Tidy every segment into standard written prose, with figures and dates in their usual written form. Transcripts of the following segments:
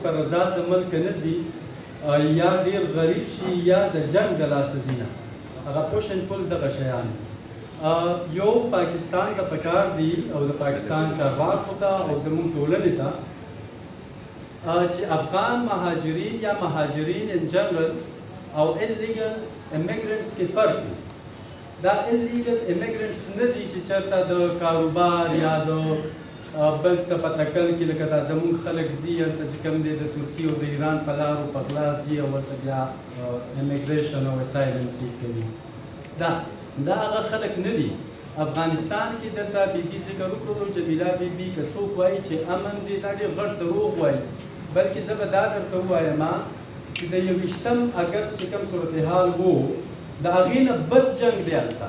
په رضا د ملک نه ځي یا ډېر غریب شي یا د جنګ د لاسه ځي نه هغه پوش اینډ پول دغه شیان یو پاکستان ته پکار دي او د پاکستان چارواکو ته او زموږ ټولنې ته چې افغان مهاجرین یا مهاجرین ان جنرال او انلیګل امیګرنټس کې فرق دی دا انلیګل امیګرنټس نه دي چې چېرته د کاروبار یا د بل څه په تکل کې لکه دا زموږ خلک ځي هلته چې کوم دی د ترکي او د ایران په لارو په غلا ځي او ورته بیا امیګریشن او اسایلم سیک کوي دا هغه خلک نه دي افغانستان کې دلته بیبي ذکر وکړو جمیله بیبي که څوک وایي چې امن دی دا ډېر غټ دروغ وایي بلکې زه به دا درته ووایم چې د 21 اګست چې کوم صورتحال و د هغې نه بد جنګ دی هلته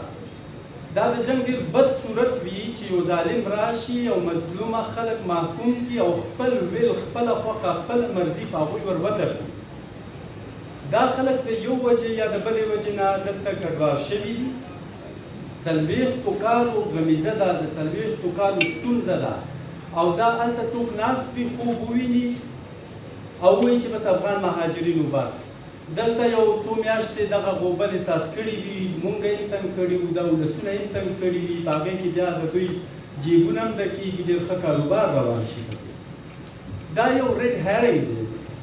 دا د جنګ ډېر بد صورت وي چې یو ظالم راشي او مظلومه خلک محکوم کړي او خپل ویل خپله خوښه خپل مرضي په هغوی ور وتړي دا خلک د یو وجې یا د بلې وجې نه دلته ګډوډ شوي دي 40 کالو غمیزه ده د 40 کالو ستونزه ده او دا هلته څوک ناست وي خوب وویني او وایي چې بس افغان مهاجرین وباسي دلته یو څو میاشتې دغه غوبل احساس کړي وي مونږ یې تنګ کړي وو دا ولسونه یې تنګ کړي وي په هغې کې بیا د دوی جیبونه هم ډکېږي ډېر ښه کاروبار روان شي دا یو ریډ هیرنګ دی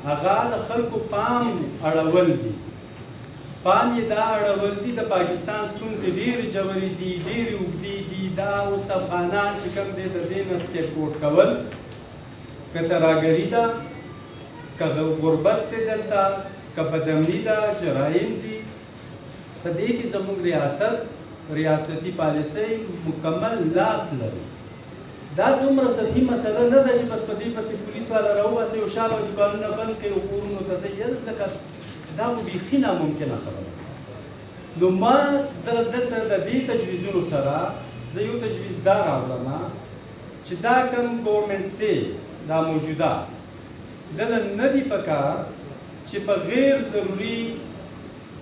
هغه د خلکو پام اړول دي پام یې دا اړول دي د پاکستان ستونزې ډېرې ژورې دي ډېرې اوږدې دي دا اوس افغانان چې کوم دی د دې نه سکیپورټ کول که تراګري ده که غربت دی دلته که بدامني ده جرایم دي په دې کې زموږ ریاستي پالیسۍ مکمل لاس لري دا دومره سطحي مسله نه ده چې بس په دې پسې پولیس والا راوباسي او شاله دوکانونه بند کړي او کورونو ته ځي لکه دا بیخي ناممکنه خبره نو ما دلته د دې تجویزونو سره زه یو تجویز دا راوړم چې دا کوم ګورمنټ دی دا موجوده دله نه دي پکار چې په غیر ضروري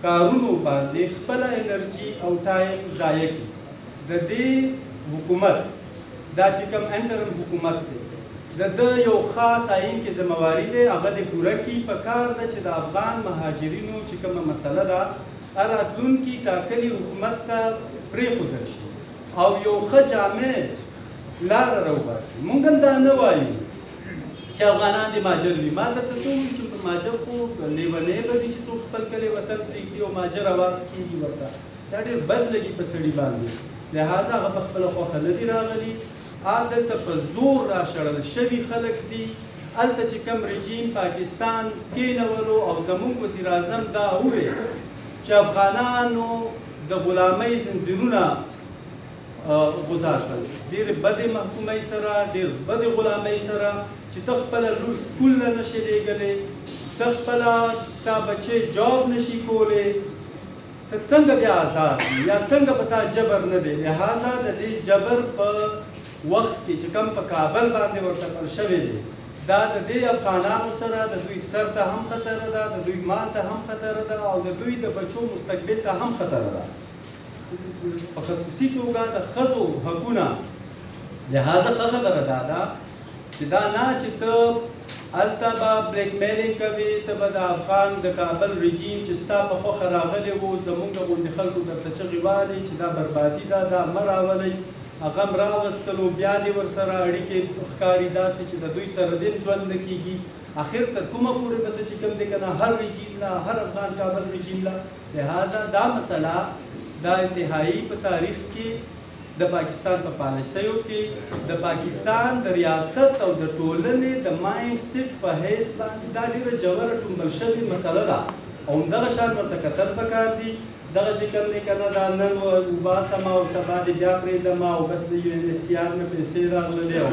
کارونو باندې خپله انرژي او ټایم ضایع کړي د دې حکومت دا چې کوم انټرم حکومت دی د یو خاص آئین کې ذمہواري دی هغه دې پوره کړي پکار ده چې د افغان مهاجرینو چې کومه مسله ده راتلونکي ټاکلي حکومت ته پرېښودل شي او یو ښه جامع لاره راوباسي موږ هم دا نه وایو چې افغانان دې مهاجر وي ما درته څه وویل چې مهاجر خو لیونی به وي چې څوک خپل کلی وطن پرېږدي او مهاجر اواز کېږي ورته دا ډېر بد لګي په سړي باندې لهذا هغه په خپله خوښه نه دي راغلي دلته په زور راشړل شوي خلک دي هلته چې کوم رژیم پاکستان کېنولو او زموږ وزیر اعظم دا وویل چې افغانانو د غلامۍ زنځیرونه غذا کړل ډېرې بدې محکومۍ سره ډېر بدې غلامۍ سره چې ته خپله لور سکول نه نشې لېږلی ته خپله ستا بچی جاب نشي کولی ته څنګه بیا آزاد یا څنګه په تا جبر نه دی لهذا د دې جبر په وخت کې چې کوم په کابل باندې ورته کړل شوی دی دا د دې افغانانو سره د دوی سر ته هم خطر ده د دوی مال ته هم خطر ده او د دوی د بچو مستقبل ته هم خطر ده په خصوصي توګه د ښځو حقونه لهذا ښه خبره دا ده چې دا نه چې ته هلته به بلیک میلینګ کوې ته به د افغان د کابل رژیم چې ستا په خوښه راغلی و زموږ غوندې خلکو درته چغې والي چې دا بربادي ده دا مه راولئ هغه هم راوستلو بیا دې ورسره اړیکې ښکاري داسې چې د دوی سره دې ژوند نه کېږي اخر تر کومه پورې به ته چې کوم دی که نه هر رژیم له هر افغان کابل رژیم له لهذا دا مسله دا انتهایی په تاریخ کې د پاکستان په پالیسیو کې د پاکستان د ریاست او د ټولنې د مایند سیټ په حیث باندې دا ډېره ژوره ټومبل شوې مسله ده او همدغه شان ورته کتل پکار دي دغه چې کوم دی که نه دا نن وباسم او سبا دې بیا پرېږدم او بس د یو این ایس سی آر نه پیسې راغللې او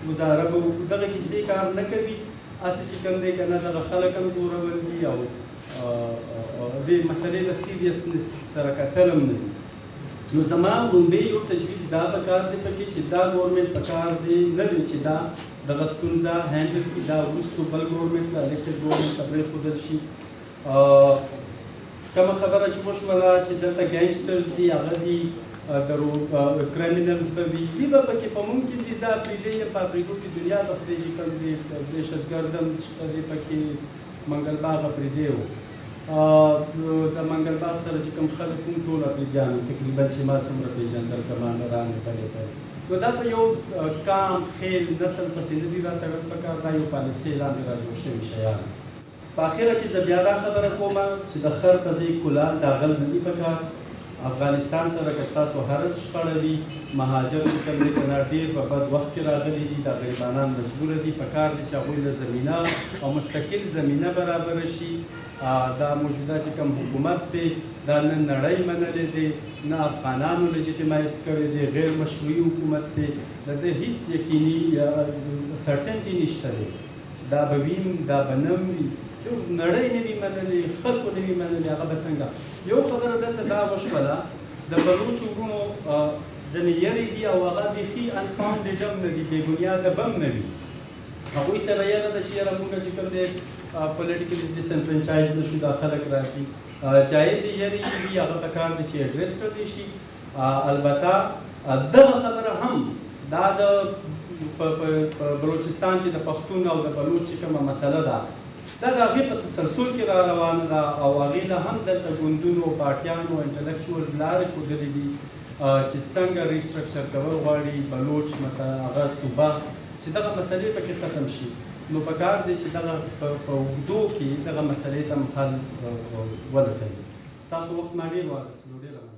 ګزاره به وکړو دغه کیسې کار نه کوي هسې چې کوم دی که نه دغه خلک هم زورول دي او دې مسلې له سیریسنس سره کتل هم نه دي نو زما لومبی یو تجویز دا پکار دی پکې چې دا ګورمنټ پکار دی نه دی چې دا دغه ستونزه هینډل کړي دا وروستو بل ګورمنټ ته الکټډ ګورمنټ ته پرېښودل شي کومه خبره چې وشوله چې دلته ګینګسټرز دي هغه دي کرایمینلز به وي وي به پکې په مونږ کې دي ځا پرېږدی یم په افریقو کې دنیا به خدای چې کوم دی دهشتګرد هم شته دی پکې منګل باغ پرېږدی و د منګل باغ سره چې کوم خلک کوم ټول افریقیان تقریبا چې ما څومره پېژندل کمانډران یې بلې نو دا په یو کام خیل نسل پسې نه دي راتړل پکار دا یو پالیسۍ لاندې را جوړ شوي شیان په اخره کې زه بیا دا خبره کوم چې د خر په ځای کلال داغل نه دي پکار افغانستان سره که ستاسو هرڅ شخړه وي مهاجر چې کوم دی که نه ډېر په بد وخت کې راغلي دي دا غریبانان مجبوره دي پکار دي چې هغوی له زمینه او مستقل زمینه برابره شي دا موجوده چې کوم حکومت دی دا نه نړۍ منلی دی نه افغانانو لجیټیمایز کړی دی غیر مشروعي حکومت دی د ده هیڅ یقیني سرټنټي نشته دی چې دا به وي دا به نه وي نړۍ نه وي منلې خلکو نه وي منلې هغه به څنګه یو خبره دلته دا وشوله د بلوچو وروڼو ځینې یرې دي او هغه بیخي انفاونډېډ هم نه دي بې بنیاده به هم نه وي هغوی سره یره ده چې یاره مونږ چې کوم دی پولیټیکلي ډسنفرنچایز نه شو دا خلک راځي جایزې یرې چې وي هغه پکار دی چې اډرس کړلی شي البته دغه خبره هم دا د بلوچستان کې د پښتون او د بلوچ چې کومه مسله ده دا د هغې په تسلسل کې را روانه ده او هغې له هم دلته ګوندونو پارټیانو انټلیکچوالز لارې ښودلې دي چې څنګه ریسټرکچر کول غواړي بلوچ هغه صوبه چې دغه مسلې پکې ختم شي نو پکار دی چې دغه په اوږدو کې دغه مسلې ته هم حل ولټوي ستاسو وخت ما ډېر واخیستلو ډېره